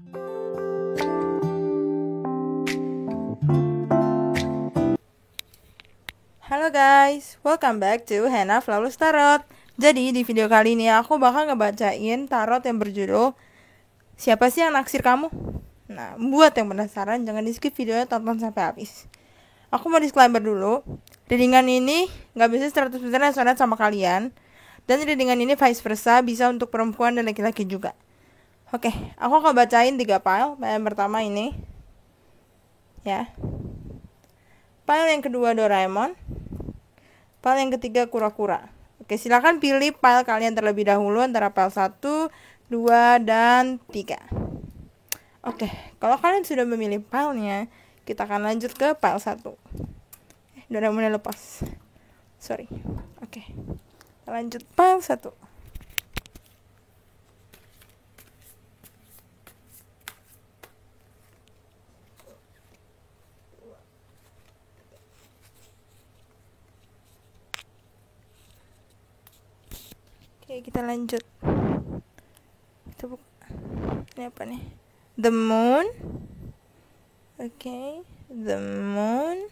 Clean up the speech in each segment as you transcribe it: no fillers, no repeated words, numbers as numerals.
Halo guys, welcome back to Hannah Flawless Tarot. Jadi di video kali ini aku bakal ngebacain tarot yang berjudul Siapa sih yang naksir kamu? Nah, buat yang penasaran jangan di skip videonya, tonton sampai habis. Aku mau disclaimer dulu, readingan ini gak bisa 100% resonate sama kalian. Dan readingan ini vice versa, bisa untuk perempuan dan laki-laki juga. Oke, aku akan bacain 3 file. Yang pertama ini ya, file yang kedua Doraemon, file yang ketiga kura-kura. Oke, silakan pilih file kalian terlebih dahulu antara file 1, 2, dan 3. Oke, kalau kalian sudah memilih filenya, kita akan lanjut ke file 1. Doraemonnya lepas. Sorry. Oke, lanjut file 1. Oke, kita lanjut. Kita buka. Ini apa nih? The Moon. Oke, The Moon.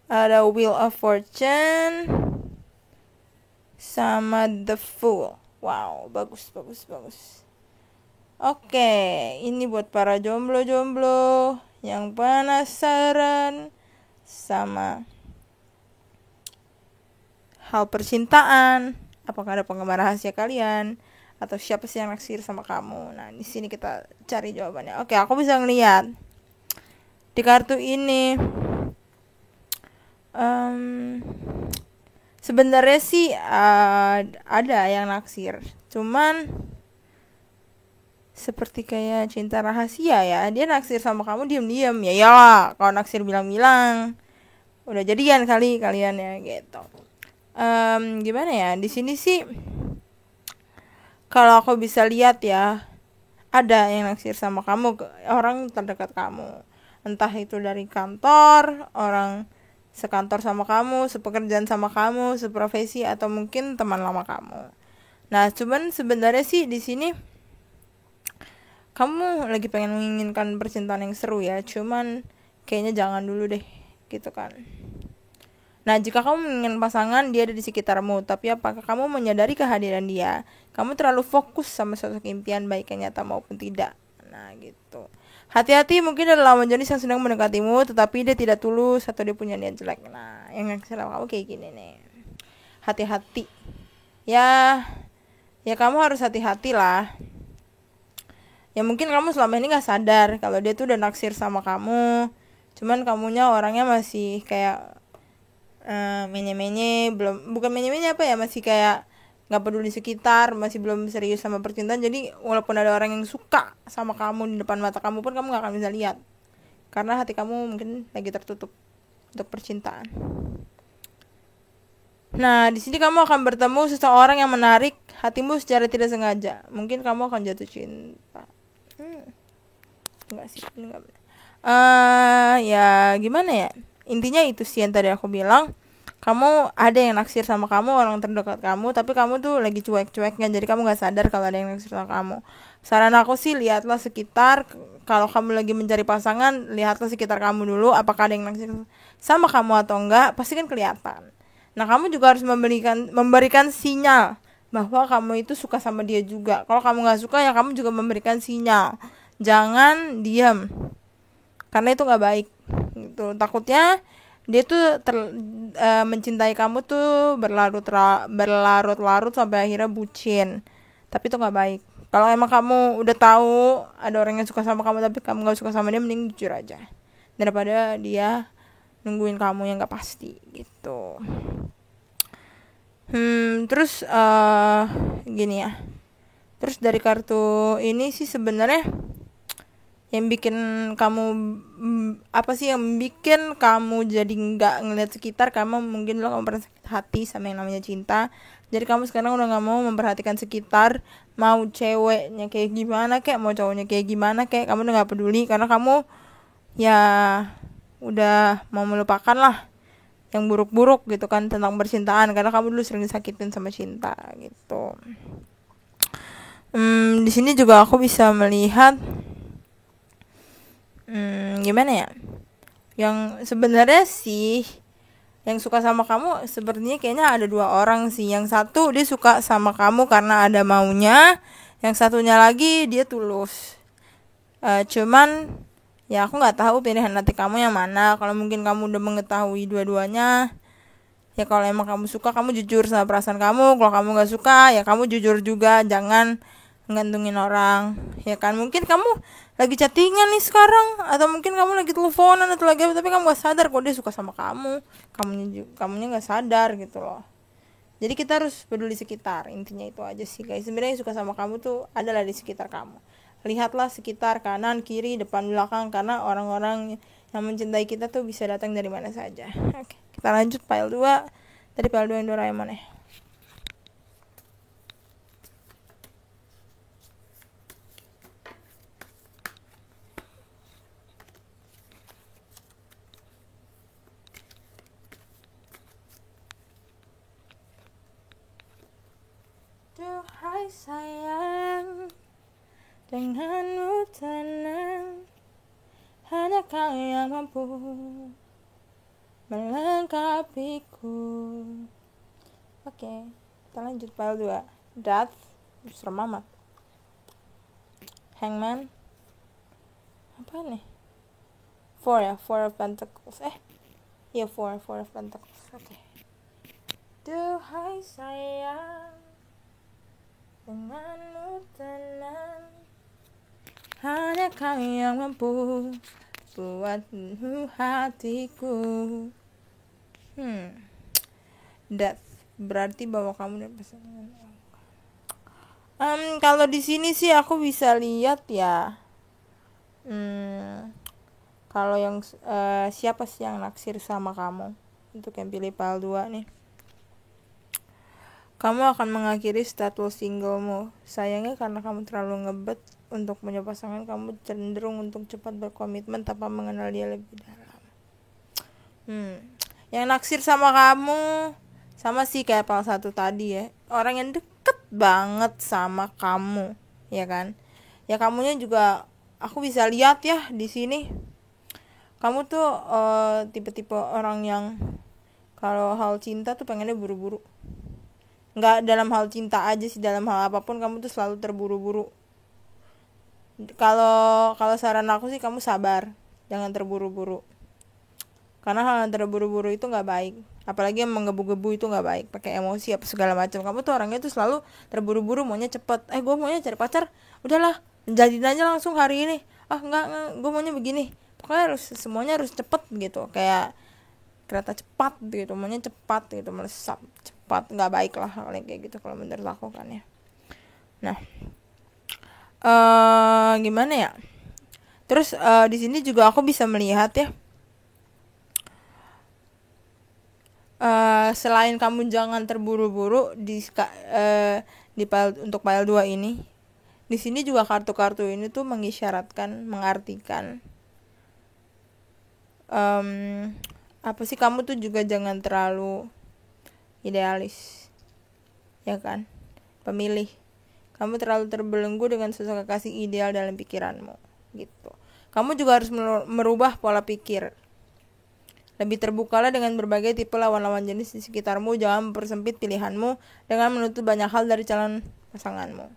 Ada Wheel of Fortune sama The Fool. Wow, bagus. Oke, ini buat para jomblo-jomblo yang penasaran sama hal percintaan. Apakah ada penggemar rahasia kalian? Atau siapa sih yang naksir sama kamu? Nah, di sini kita cari jawabannya. Oke, aku bisa ngeliat di kartu ini. Sebenarnya sih ada yang naksir. Cuman seperti kayak cinta rahasia ya. Dia naksir sama kamu diam-diam. Ya iyalah, kalau naksir bilang-bilang udah jadian kali kalian ya gitu. Gimana ya, di sini sih kalau aku bisa lihat ya, ada yang naksir sama kamu, orang terdekat kamu, entah itu dari kantor, orang sekantor sama kamu, sepekerjaan sama kamu, seprofesi, atau mungkin teman lama kamu. Nah, cuman sebenarnya sih di sini kamu lagi pengen menginginkan percintaan yang seru ya, cuman kayaknya jangan dulu deh gitu kan. Nah, jika kamu menginginkan pasangan, dia ada di sekitarmu, tapi apakah kamu menyadari kehadiran dia? Kamu terlalu fokus sama sosok impian baik yang nyata maupun tidak. Nah, gitu. Hati-hati, mungkin ada lawan jenis yang sedang mendekatimu, tetapi dia tidak tulus atau dia punya niat jelek. Nah, yang salah kamu kayak gini nih. Hati-hati. Ya kamu harus hati-hati lah. Ya mungkin kamu selama ini gak sadar kalau dia tuh udah naksir sama kamu. Cuman kamunya orangnya masih kayak menye-menye, bukan menye-menye apa ya, masih kayak nggak peduli sekitar, masih belum serius sama percintaan. Jadi walaupun ada orang yang suka sama kamu di depan mata kamu pun kamu nggak akan bisa lihat karena hati kamu mungkin lagi tertutup untuk percintaan. Nah, di sini kamu akan bertemu seseorang yang menarik hatimu secara tidak sengaja. Mungkin kamu akan jatuh cinta. Enggak sih, ini enggak benar. Ya gimana ya? Intinya itu sih yang tadi aku bilang. Kamu ada yang naksir sama kamu, orang terdekat kamu, tapi kamu tuh lagi cuek-cueknya, jadi kamu gak sadar kalau ada yang naksir sama kamu. Saran aku sih lihatlah sekitar. Kalau kamu lagi mencari pasangan, lihatlah sekitar kamu dulu, apakah ada yang naksir sama kamu atau enggak. Pasti kan kelihatan. Nah, kamu juga harus memberikan sinyal bahwa kamu itu suka sama dia juga. Kalau kamu gak suka, ya kamu juga memberikan sinyal. Jangan diam, karena itu gak baik gitu. Takutnya dia tuh mencintai kamu tuh berlarut-larut sampai akhirnya bucin, tapi itu gak baik. Kalau emang kamu udah tahu ada orang yang suka sama kamu tapi kamu gak suka sama dia, mending jujur aja daripada dia nungguin kamu yang gak pasti gitu. Terus gini ya. Terus dari kartu ini sih sebenarnya yang bikin kamu apa sih yang bikin kamu jadi nggak ngeliat sekitar, kamu mungkin kamu pernah sakit hati sama yang namanya cinta. Jadi kamu sekarang udah nggak mau memperhatikan sekitar, mau ceweknya kayak gimana kayak mau cowoknya kayak gimana kayak, kamu udah nggak peduli karena kamu ya udah mau melupakan lah yang buruk-buruk gitu kan tentang percintaan, karena kamu dulu sering disakitin sama cinta gitu. Di sini juga aku bisa melihat Gimana ya, yang sebenarnya sih yang suka sama kamu sepertinya kayaknya ada dua orang sih. Yang satu dia suka sama kamu karena ada maunya, yang satunya lagi dia tulus. Cuman ya aku nggak tahu pilihan hati kamu yang mana. Kalau mungkin kamu udah mengetahui dua-duanya, ya kalau emang kamu suka kamu jujur sama perasaan kamu. Kalau kamu nggak suka ya kamu jujur juga, jangan ngantungin orang, ya kan. Mungkin kamu lagi chattingan nih sekarang, atau mungkin kamu lagi teleponan atau lagi, tapi kamu gak sadar kok dia suka sama kamunya nggak sadar gitu loh. Jadi kita harus peduli sekitar, intinya itu aja sih guys. Sebenarnya yang suka sama kamu tuh adalah di sekitar kamu. Lihatlah sekitar, kanan kiri depan belakang, karena orang-orang yang mencintai kita tuh bisa datang dari mana saja. Oke, kita lanjut file 2. Tadi file 2 yang Doraemon ya. Duhai sayang, denganmu tenang, hanya kau yang mampu melengkapiku. Oke, kita lanjut file 2. Death, serem amat. Hangman, apa nih? 4 ya, 4 of Pentacles. Iya 4 of Pentacles. Oke. Duhai sayang, denganmu tenang, hanya kau yang mampu buatmu hatiku. Death berarti bahwa kamu dan pasangan. Kalau di sini sih aku bisa lihat ya. Kalau yang siapa sih yang naksir sama kamu? Untuk yang pilih file 2 nih. Kamu akan mengakhiri status singlemu. Sayangnya karena kamu terlalu ngebet untuk punya pasangan, kamu cenderung untuk cepat berkomitmen tanpa mengenal dia lebih dalam. Yang naksir sama kamu sama sih kayak file 1 tadi ya. Orang yang deket banget sama kamu, ya kan? Ya kamunya juga aku bisa lihat ya di sini. Kamu tuh tipe-tipe orang yang kalau hal cinta tuh pengennya buru-buru. Nggak dalam hal cinta aja sih, dalam hal apapun kamu tuh selalu terburu-buru. Kalau saran aku sih kamu sabar, jangan terburu-buru. Karena hal yang terburu-buru itu nggak baik. Apalagi yang menggebu-gebu itu nggak baik, pakai emosi apa segala macam. Kamu tuh orangnya tuh selalu terburu-buru, maunya cepet. Gue maunya cari pacar, udahlah jadiin aja langsung hari ini. Enggak, gue maunya begini. Pokoknya semuanya harus cepet gitu, kayak kereta cepat gitu, maunya cepat gitu, melesat cepat. Nggak baik lah hal yang kayak gitu kalau menurut aku kan ya. Nah, gimana ya? Terus di sini juga aku bisa melihat ya, selain kamu jangan terburu-buru di untuk file 2 ini, di sini juga kartu-kartu ini tuh mengartikan apa sih, kamu tuh juga jangan terlalu idealis, ya kan? Pemilih, kamu terlalu terbelenggu dengan sosok kekasih ideal dalam pikiranmu gitu. Kamu juga harus merubah pola pikir. Lebih terbukalah dengan berbagai tipe lawan-lawan jenis di sekitarmu. Jangan mempersempit pilihanmu dengan menutup banyak hal dari calon pasanganmu.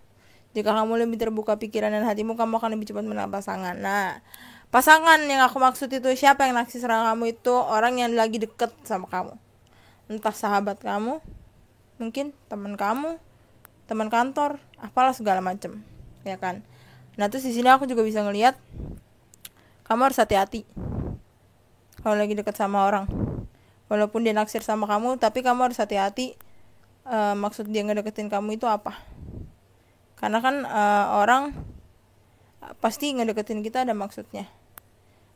Jika kamu lebih terbuka pikiran dan hatimu, kamu akan lebih cepat menemukan pasangan. Nah, pasangan yang aku maksud itu siapa yang naksir sama kamu, itu orang yang lagi deket sama kamu. Entah sahabat kamu, mungkin teman kamu, teman kantor, apalah segala macem, ya kan. Nah terus di sini aku juga bisa ngelihat kamu harus hati-hati kalau lagi deket sama orang. Walaupun dia naksir sama kamu, tapi kamu harus hati-hati maksud dia ngedeketin kamu itu apa. Karena kan orang pasti ngedeketin kita ada maksudnya.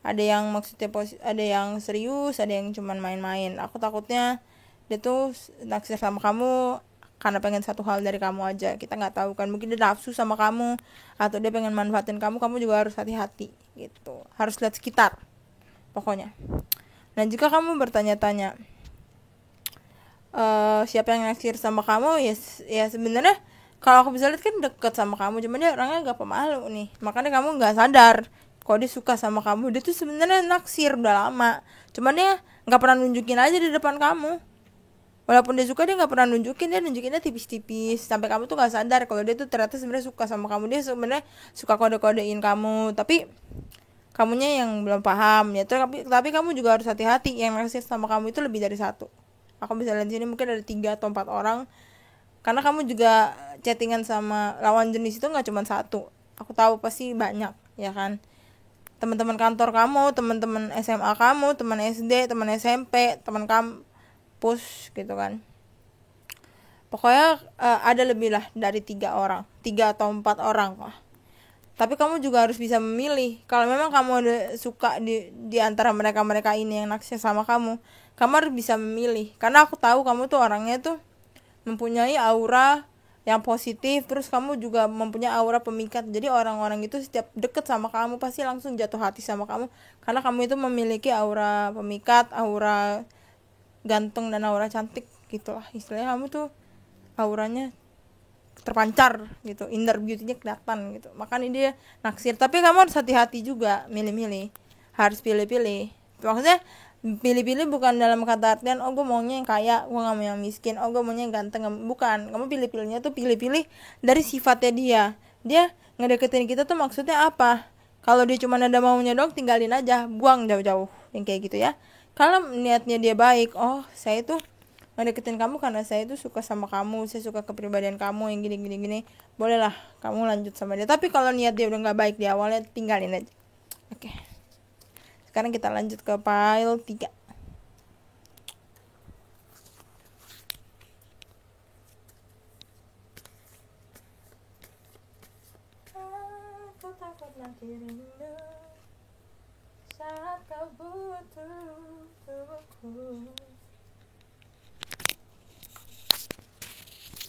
Ada yang maksudnya ada yang serius, ada yang cuman main-main. Aku takutnya dia tuh naksir sama kamu karena pengen satu hal dari kamu aja. Kita nggak tahu kan, mungkin dia nafsu sama kamu atau dia pengen manfaatin kamu. Kamu juga harus hati-hati gitu, harus lihat sekitar pokoknya. Nah jika kamu bertanya-tanya siapa yang naksir sama kamu, ya sebenarnya kalau aku bisa lihat kan deket sama kamu, cuman dia orangnya agak pemalu nih, makanya kamu nggak sadar kalau dia suka sama kamu, dia tuh sebenarnya naksir udah lama, cuman dia nggak pernah nunjukin aja di depan kamu. Walaupun dia suka, dia nggak pernah nunjukin, dia nunjukinnya tipis-tipis sampai kamu tuh nggak sadar kalau dia tuh ternyata sebenarnya suka sama kamu. Dia sebenarnya suka kode-kodein kamu, tapi kamunya yang belum paham ya. Tapi kamu juga harus hati-hati, yang naksir sama kamu itu lebih dari satu. Aku bisa lihat di sini mungkin ada 3 atau 4 orang, karena kamu juga chattingan sama lawan jenis itu nggak cuma satu. Aku tahu pasti banyak, ya kan? Teman-teman kantor kamu, teman-teman SMA kamu, teman SD, teman SMP, teman kampus gitu kan. Pokoknya ada lebih lah dari 3 orang, 3 atau 4 orang lah. Tapi kamu juga harus bisa memilih. Kalau memang kamu ada suka di antara mereka ini yang naksir sama kamu harus bisa memilih. Karena aku tahu kamu tuh orangnya tuh mempunyai aura yang positif, terus kamu juga mempunyai aura pemikat. Jadi orang-orang itu setiap deket sama kamu pasti langsung jatuh hati sama kamu, karena kamu itu memiliki aura pemikat, aura ganteng, dan aura cantik gitulah istilahnya. Kamu tuh auranya terpancar gitu, inner beauty-nya kelihatan gitu, makanya dia naksir. Tapi kamu harus hati-hati juga, milih-milih, harus pilih-pilih. Maksudnya pilih-pilih bukan dalam kata artian gue maunya yang kaya, gue gak mau yang miskin, gue maunya yang ganteng, bukan. Kamu pilih-pilihnya tuh pilih-pilih dari sifatnya dia ngedeketin kita tuh maksudnya apa. Kalau dia cuma ada maunya dong, tinggalin aja, buang jauh-jauh, yang kayak gitu ya. Kalau niatnya dia baik, saya tuh ngedeketin kamu karena saya itu suka sama kamu, saya suka kepribadian kamu yang gini, bolehlah kamu lanjut sama dia. Tapi kalau niat dia udah nggak baik di awalnya, tinggalin aja. Oke. Sekarang kita lanjut ke file 3. Aku takut nanti rindu saat kau butuh aku.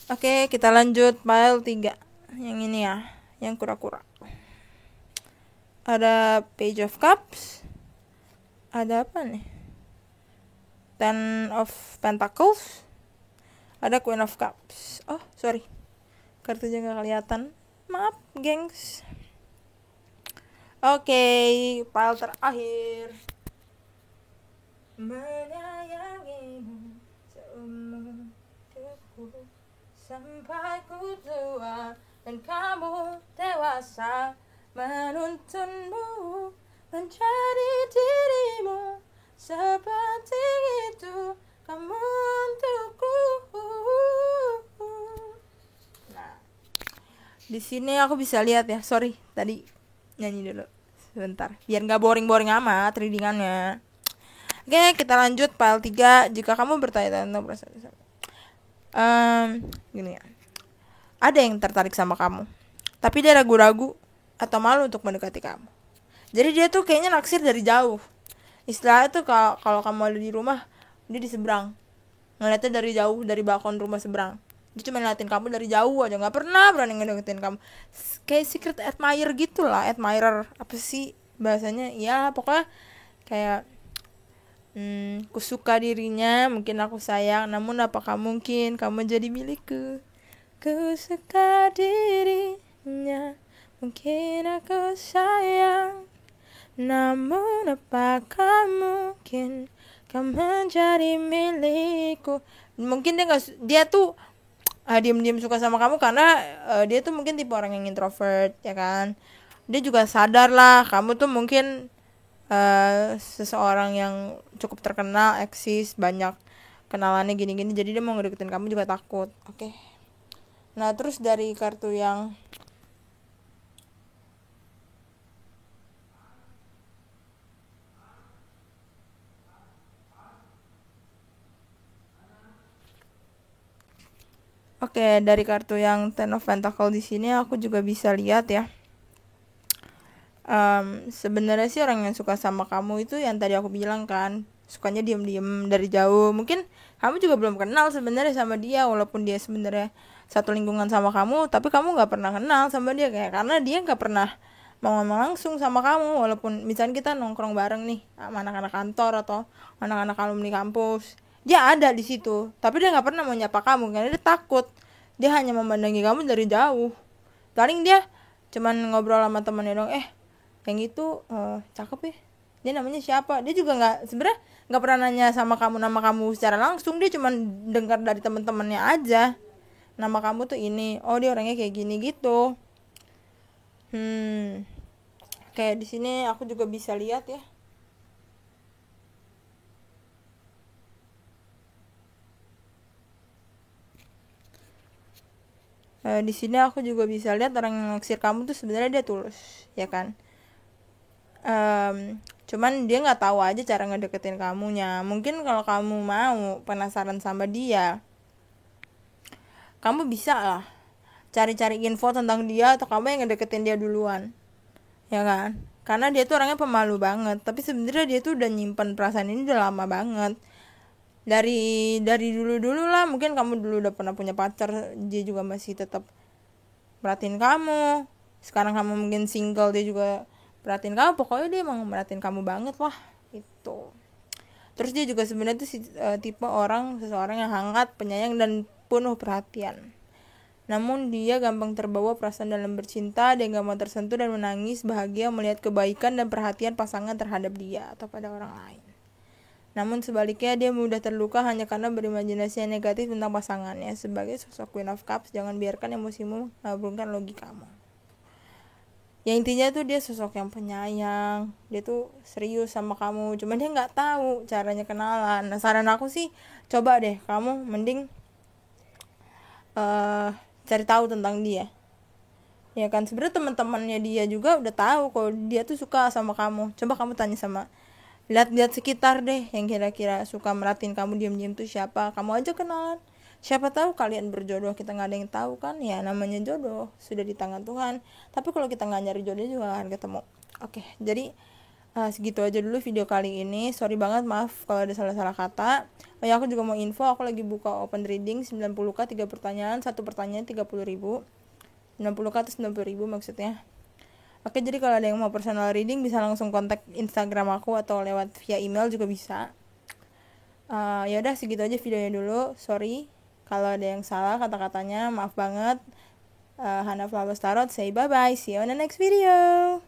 Oke, kita lanjut file 3. Yang ini ya, yang kura-kura. Ada Page of Cups. Ada apa nih? Ten of Pentacles. Ada Queen of Cups. Oh, sorry. Kartunya gak kelihatan. Maaf, gengs. Oke, file terakhir. Menyayangimu seumur hidupku, sampai ku tua dan kamu dewasa, menuntunmu menjadi dirimu, seperti itu kamu untukku. Nah, di sini aku bisa lihat ya. Sorry, tadi nyanyi dulu sebentar biar nggak boring amat readingannya. Oke, kita lanjut file 3. Jika kamu bertanya tentang perasaan gini ya, ada yang tertarik sama kamu, tapi dia ragu-ragu atau malu untuk mendekati kamu. Jadi dia tuh kayaknya naksir dari jauh. Istilahnya tuh kalau kamu ada di rumah, dia di seberang, ngeliatnya dari jauh, dari balkon rumah seberang. Dia cuma ngeliatin kamu dari jauh aja, nggak pernah berani ngedeketin kamu. Kayak secret admirer gitu lah. Admirer apa sih bahasanya? Ya pokoknya kayak ku suka dirinya, mungkin aku sayang, namun apakah mungkin kamu jadi milikku? Ku suka dirinya, mungkin aku sayang, namun apakah mungkin kamu menjadi milikku? Mungkin dia tuh diam-diam suka sama kamu karena dia tuh mungkin tipe orang yang introvert, ya kan. Dia juga sadar lah kamu tuh mungkin seseorang yang cukup terkenal, eksis, banyak kenalannya gini-gini, jadi dia mau ngedeketin kamu juga takut. Oke. Nah, terus dari kartu yang dari kartu yang Ten of Pentacles di sini aku juga bisa lihat ya. Sebenarnya sih orang yang suka sama kamu itu yang tadi aku bilang kan, sukanya diem-diem dari jauh. Mungkin kamu juga belum kenal sebenarnya sama dia, walaupun dia sebenarnya satu lingkungan sama kamu, tapi kamu nggak pernah kenal sama dia, kayak karena dia nggak pernah mau ngomong langsung sama kamu. Walaupun misalnya kita nongkrong bareng nih sama anak-anak kantor atau anak-anak alumni kampus, dia ada di situ, tapi dia nggak pernah mau nyapa kamu karena dia takut. Dia hanya memandangi kamu dari jauh. Paling dia cuman ngobrol sama temannya dong, yang itu cakep ya, dia namanya siapa, dia juga nggak, sebenarnya nggak pernah nanya sama kamu nama kamu secara langsung, dia cuma dengar dari teman-temannya aja nama kamu tuh ini, oh dia orangnya kayak gini gitu. Kayak di sini aku juga bisa lihat ya. Di sini aku juga bisa lihat orang yang naksir kamu tuh sebenarnya dia tulus, ya kan? Cuman dia nggak tahu aja cara ngedeketin kamunya. Mungkin kalau kamu mau penasaran sama dia, kamu bisa lah cari-cari info tentang dia, atau kamu yang ngedeketin dia duluan, ya kan? Karena dia tuh orangnya pemalu banget, tapi sebenarnya dia tuh udah nyimpen perasaan ini udah lama banget, dari dulu lah. Mungkin kamu dulu udah pernah punya pacar, dia juga masih tetap perhatiin kamu. Sekarang kamu mungkin single, dia juga perhatiin kamu. Pokoknya dia emang merhatiin kamu banget lah itu. Terus dia juga sebenarnya tuh tipe seseorang yang hangat, penyayang, dan penuh perhatian. Namun dia gampang terbawa perasaan dalam bercinta, dia gampang tersentuh dan menangis bahagia melihat kebaikan dan perhatian pasangan terhadap dia atau pada orang lain. Namun sebaliknya dia mudah terluka hanya karena berimajinasi yang negatif tentang pasangannya. Sebagai sosok Queen of Cups, jangan biarkan emosimu mengaburkan logikamu. Ya intinya tuh dia sosok yang penyayang, dia tuh serius sama kamu, cuman dia nggak tahu caranya kenalan. Nah saran aku sih, coba deh kamu mending cari tahu tentang dia, ya kan? Sebenarnya teman-temannya dia juga udah tahu kalau dia tuh suka sama kamu. Coba kamu tanya sama, lihat-lihat sekitar deh, yang kira-kira suka merhatiin kamu diam-diam tuh siapa, kamu aja kenalan. Siapa tahu kalian berjodoh, kita nggak ada yang tahu kan, ya namanya jodoh sudah di tangan Tuhan. Tapi kalau kita nggak nyari jodoh juga akan ketemu. Oke, jadi segitu aja dulu video kali ini. Sorry banget, maaf kalau ada salah-salah kata. Oh ya, aku juga mau info, aku lagi buka open reading 90k 3 pertanyaan, 1 pertanyaan 30.000. 90k atau 90.000 maksudnya. Oke, jadi kalau ada yang mau personal reading bisa langsung kontak Instagram aku atau lewat via email juga bisa. Ya udah segitu aja videonya dulu. Sorry kalau ada yang salah kata-katanya, maaf banget. Hana Flowers Tarot say bye bye, see you on the next video.